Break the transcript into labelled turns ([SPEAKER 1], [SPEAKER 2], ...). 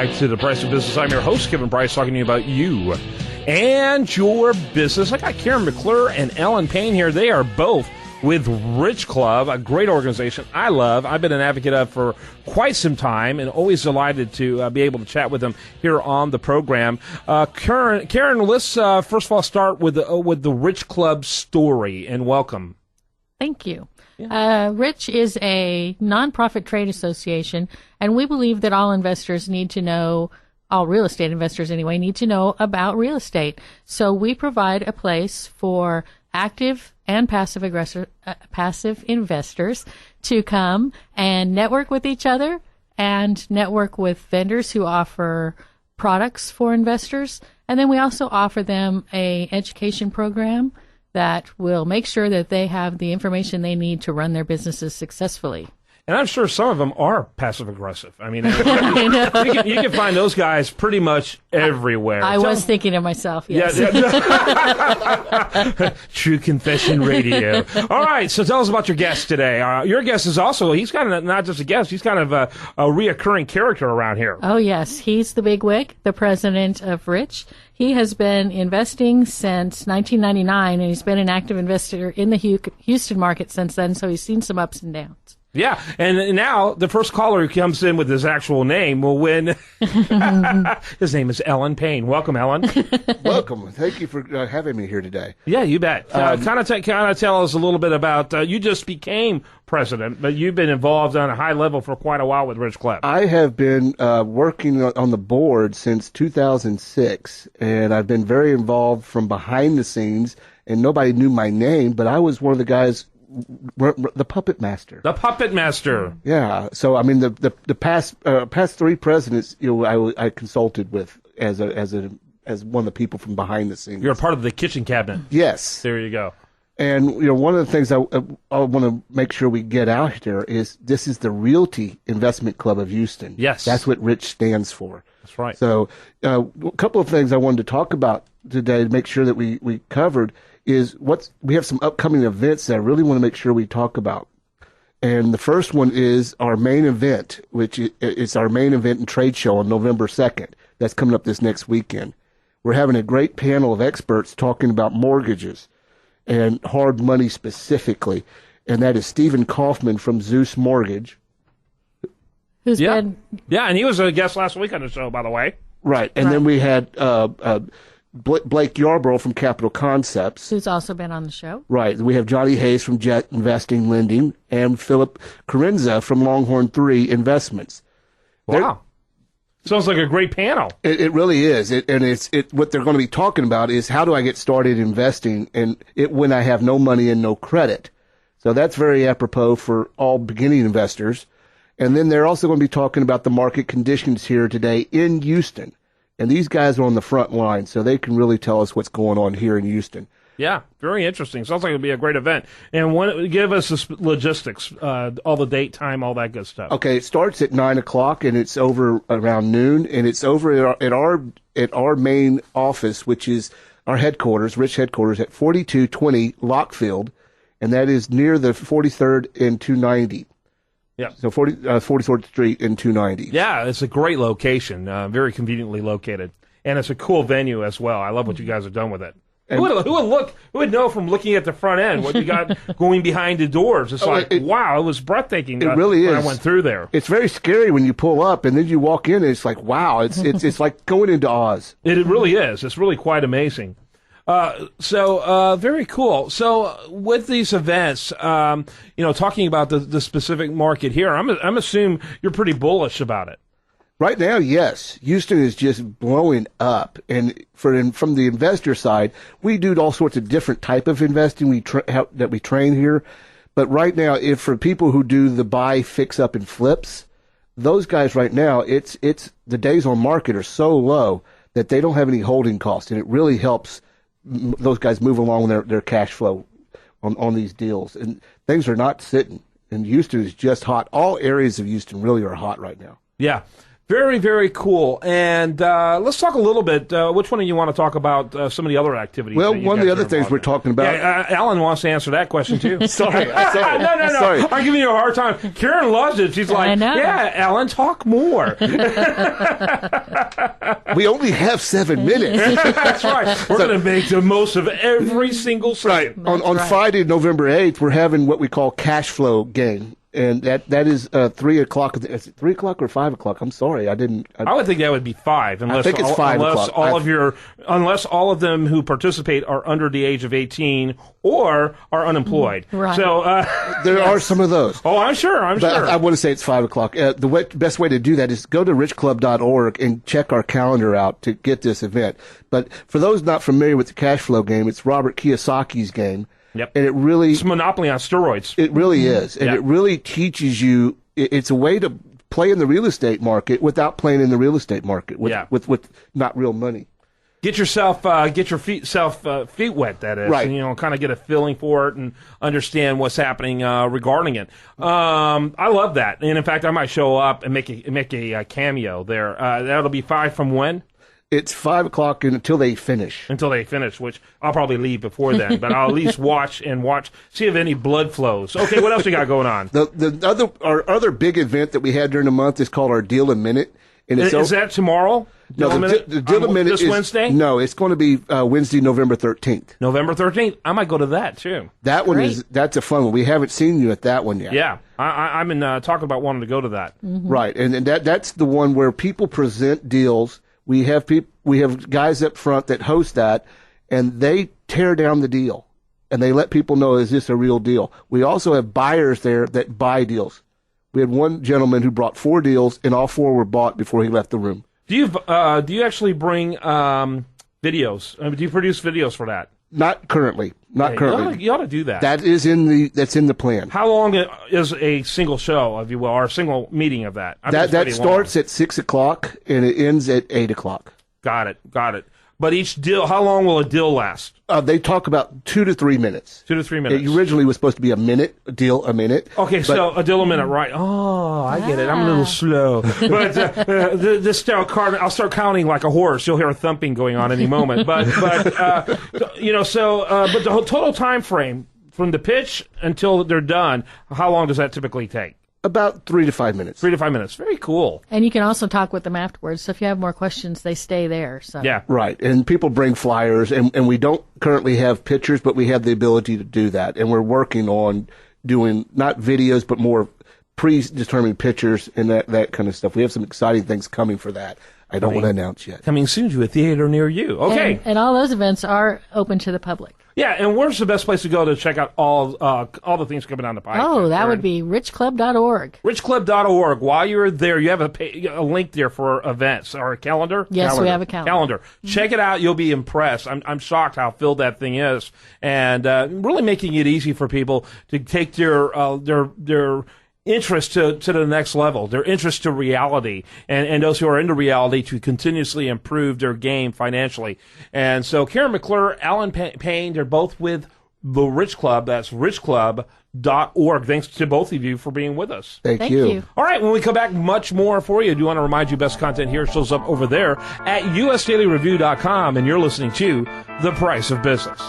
[SPEAKER 1] back to The Price of Business. I'm your host, Kevin Price, talking to you about you and your business. I got Karen McClure and Ellen Paine here. They are both with Rich Club, a great organization I love. I've been an advocate of for quite some time and always delighted to be able to chat with them here on the program. Karen, let's first of all start with the Rich Club story, and welcome.
[SPEAKER 2] Thank you. Rich is a nonprofit trade association, and we believe that all investors need to know, all real estate investors anyway, need to know about real estate. So we provide a place for active and passive investors to come and network with each other and network with vendors who offer products for investors. And then we also offer them a education program that will make sure that they have the information they need to run their businesses successfully.
[SPEAKER 1] And I'm sure some of them are passive-aggressive. I mean, you can find those guys pretty much everywhere.
[SPEAKER 2] I was thinking of myself, yes.
[SPEAKER 1] Yeah. True Confession Radio. All right, so tell us about your guest today. Your guest is also, he's kind of not just a guest, he's kind of a reoccurring character around here.
[SPEAKER 2] Oh, yes. He's the bigwig, the president of Rich. He has been investing since 1999, and he's been an active investor in the Houston market since then, so he's seen some ups and downs.
[SPEAKER 1] Yeah, and now the first caller who comes in with his actual name will win. His name is Ellen Paine. Welcome, Ellen.
[SPEAKER 3] Welcome. Thank you for having me here today.
[SPEAKER 1] Yeah, you bet. Kind of tell us a little bit about, you just became president, but you've been involved on a high level for quite a while with Rich Club.
[SPEAKER 3] I have been working on the board since 2006, and I've been very involved from behind the scenes, and nobody knew my name, but I was one of the guys, the puppet master.
[SPEAKER 1] The puppet master.
[SPEAKER 3] Yeah. So I mean, the past three presidents, I consulted with as one of the people from behind the scenes.
[SPEAKER 1] You're a part of the kitchen cabinet.
[SPEAKER 3] Yes.
[SPEAKER 1] There you go.
[SPEAKER 3] And one of the things I want to make sure we get out there is this is the Realty Investment Club of Houston.
[SPEAKER 1] Yes.
[SPEAKER 3] That's what Rich stands for.
[SPEAKER 1] That's right.
[SPEAKER 3] So a couple of things I wanted to talk about today to make sure that we covered is we have some upcoming events that I really want to make sure we talk about. And the first one is our main event, which is our main event and trade show on November 2nd. That's coming up this next weekend. We're having a great panel of experts talking about mortgages and hard money specifically. And that is Stephen Kaufman from Zeus Mortgage.
[SPEAKER 2] Who's
[SPEAKER 1] yeah.
[SPEAKER 2] been...
[SPEAKER 1] Yeah, and he was a guest last week on the show, by the way.
[SPEAKER 3] Right. And then we had Blake Yarborough from Capital Concepts.
[SPEAKER 2] Who's also been on the show.
[SPEAKER 3] Right. We have Johnny Hayes from Jet Investing Lending and Philip Carenza from Longhorn 3 Investments.
[SPEAKER 1] Wow. Sounds like a great panel.
[SPEAKER 3] It really is. What they're going to be talking about is how do I get started investing when I have no money and no credit. So that's very apropos for all beginning investors. And then they're also going to be talking about the market conditions here today in Houston. And these guys are on the front line, so they can really tell us what's going on here in Houston.
[SPEAKER 1] Yeah, very interesting. Sounds like it'll be a great event. And give us the logistics, all the date, time, all that good stuff.
[SPEAKER 3] Okay, it starts at 9 o'clock, and it's over around noon, and it's over at our main office, which is our headquarters, Rich headquarters, at 4220 Lockfield, and that is near the 43rd and 290.
[SPEAKER 1] Yeah.
[SPEAKER 3] So 44th Street and 290.
[SPEAKER 1] Yeah, it's a great location, very conveniently located. And it's a cool venue as well. I love what you guys have done with it. Who would know from looking at the front end what you got going behind the doors? It's wow, it was breathtaking.
[SPEAKER 3] It really is.
[SPEAKER 1] When I went through there.
[SPEAKER 3] It's very scary when you pull up and then you walk in and it's like, wow, it's like going into Oz.
[SPEAKER 1] It really is. It's really quite amazing. So very cool. So with these events, talking about the specific market here, I'm assuming you're pretty bullish about it.
[SPEAKER 3] Right now, yes. Houston is just blowing up. And from the investor side, we do all sorts of different type of investing that we train here. But right now, for people who do the buy, fix up, and flips, those guys right now, it's the days on market are so low that they don't have any holding costs. And it really helps those guys move along their cash flow on these deals. And things are not sitting. And Houston is just hot. All areas of Houston really are hot right now.
[SPEAKER 1] Yeah. Very, very cool. And let's talk a little bit. Which one do you want to talk about? Some of the other activities.
[SPEAKER 3] Well, one of the other things we're talking about.
[SPEAKER 1] Yeah, Alan wants to answer that question too.
[SPEAKER 3] Sorry.
[SPEAKER 1] No.
[SPEAKER 3] Sorry.
[SPEAKER 1] I'm giving you a hard time. Karen loves it. She's like,
[SPEAKER 2] I know.
[SPEAKER 1] yeah, Alan, talk more.
[SPEAKER 3] We only have 7 minutes.
[SPEAKER 1] That's right. We're going to make the most of every single second.
[SPEAKER 3] On
[SPEAKER 2] right.
[SPEAKER 3] Friday, November 8th, we're having what we call cash flow game. And that is 3 o'clock. Is it 3 o'clock or 5 o'clock? I'm sorry, I didn't.
[SPEAKER 1] I would think that would be 5, unless
[SPEAKER 3] think it's 5 o'clock.
[SPEAKER 1] Unless all of them who participate are under the age of 18 or are unemployed.
[SPEAKER 2] Right.
[SPEAKER 1] So
[SPEAKER 3] There are some of those.
[SPEAKER 1] oh, I'm sure.
[SPEAKER 3] But I want to say it's 5 o'clock. Best way to do that is go to richclub.org and check our calendar out to get this event. But for those not familiar with the cash flow game, it's Robert Kiyosaki's game.
[SPEAKER 1] Yep.
[SPEAKER 3] And it really,
[SPEAKER 1] It's Monopoly on steroids.
[SPEAKER 3] it really is. And
[SPEAKER 1] Yeah.
[SPEAKER 3] it really teaches you, it's a way to play in the real estate market without playing in the real estate market with,
[SPEAKER 1] Yeah.
[SPEAKER 3] with not real money.
[SPEAKER 1] Get your feet wet, that is.
[SPEAKER 3] Right.
[SPEAKER 1] And, kind of get a feeling for it and understand what's happening regarding it. I love that. And in fact, I might show up and make a cameo there. That'll be 5 from when?
[SPEAKER 3] It's 5 o'clock until they finish.
[SPEAKER 1] Until they finish, which I'll probably leave before then, but I'll at least watch, see if any blood flows. Okay, what else we got going on?
[SPEAKER 3] Our other big event that we had during the month is called our Deal a Minute. And
[SPEAKER 1] Is that tomorrow?
[SPEAKER 3] no, the Deal a Minute
[SPEAKER 1] this
[SPEAKER 3] is
[SPEAKER 1] Wednesday?
[SPEAKER 3] No, it's going to be Wednesday, November 13th.
[SPEAKER 1] November 13th. I might go to that too.
[SPEAKER 3] That one that's a fun one. We haven't seen you at that one yet.
[SPEAKER 1] Yeah, I've been talking about wanting to go to that.
[SPEAKER 3] Right, and that's the one where people present deals. We have guys up front that host that, and they tear down the deal, and they let people know, is this a real deal? We also have buyers there that buy deals. We had one gentleman who brought 4 deals, and all 4 were bought before he left the room.
[SPEAKER 1] Do you actually bring videos? Do you produce videos for that?
[SPEAKER 3] Not currently. Not currently.
[SPEAKER 1] You ought to do that.
[SPEAKER 3] That's in the plan.
[SPEAKER 1] How long is a single show, if you will, or a single meeting of that?
[SPEAKER 3] That starts at 6 o'clock and it ends at 8 o'clock.
[SPEAKER 1] Got it. But each deal, how long will a deal last?
[SPEAKER 3] They talk about 2 to 3 minutes.
[SPEAKER 1] 2 to 3 minutes.
[SPEAKER 3] It originally was supposed to be a deal a minute.
[SPEAKER 1] Okay, so a deal a minute, right? Oh, I get it. I'm a little slow, but I'll start counting like a horse. You'll hear a thumping going on any moment. But the total time frame from the pitch until they're done, how long does that typically take?
[SPEAKER 3] About 3 to 5 minutes.
[SPEAKER 1] 3 to 5 minutes. Very cool.
[SPEAKER 2] And you can also talk with them afterwards. So if you have more questions, they stay there. So
[SPEAKER 1] Yeah.
[SPEAKER 3] Right. And people bring flyers, and we don't currently have pictures, but we have the ability to do that. And we're working on doing not videos, but more predetermined pictures and that kind of stuff. We have some exciting things coming for that. I don't want to announce yet.
[SPEAKER 1] Coming soon to a theater near you. Okay.
[SPEAKER 2] And all those events are open to the public.
[SPEAKER 1] Yeah, and where's the best place to go to check out all the things coming down the pipe?
[SPEAKER 2] Oh, that would be richclub.org.
[SPEAKER 1] Richclub.org. While you're there, you have a link there for events or a calendar.
[SPEAKER 2] Yes, we have a calendar.
[SPEAKER 1] Check it out. You'll be impressed. I'm shocked how filled that thing is, and really making it easy for people to take their interest to the next level, their interest to reality, and those who are into reality to continuously improve their game financially. And so Karen McClure, Alan Paine, they're both with the Rich Club. That's richclub.org. Thanks to both of you for being with us.
[SPEAKER 3] Thank
[SPEAKER 2] Thank
[SPEAKER 3] you.
[SPEAKER 2] you.
[SPEAKER 1] All right, when we come back, much more for you. I do want to remind you, best content here shows up over there at usdailyreview.com, and you're listening to The Price of Business.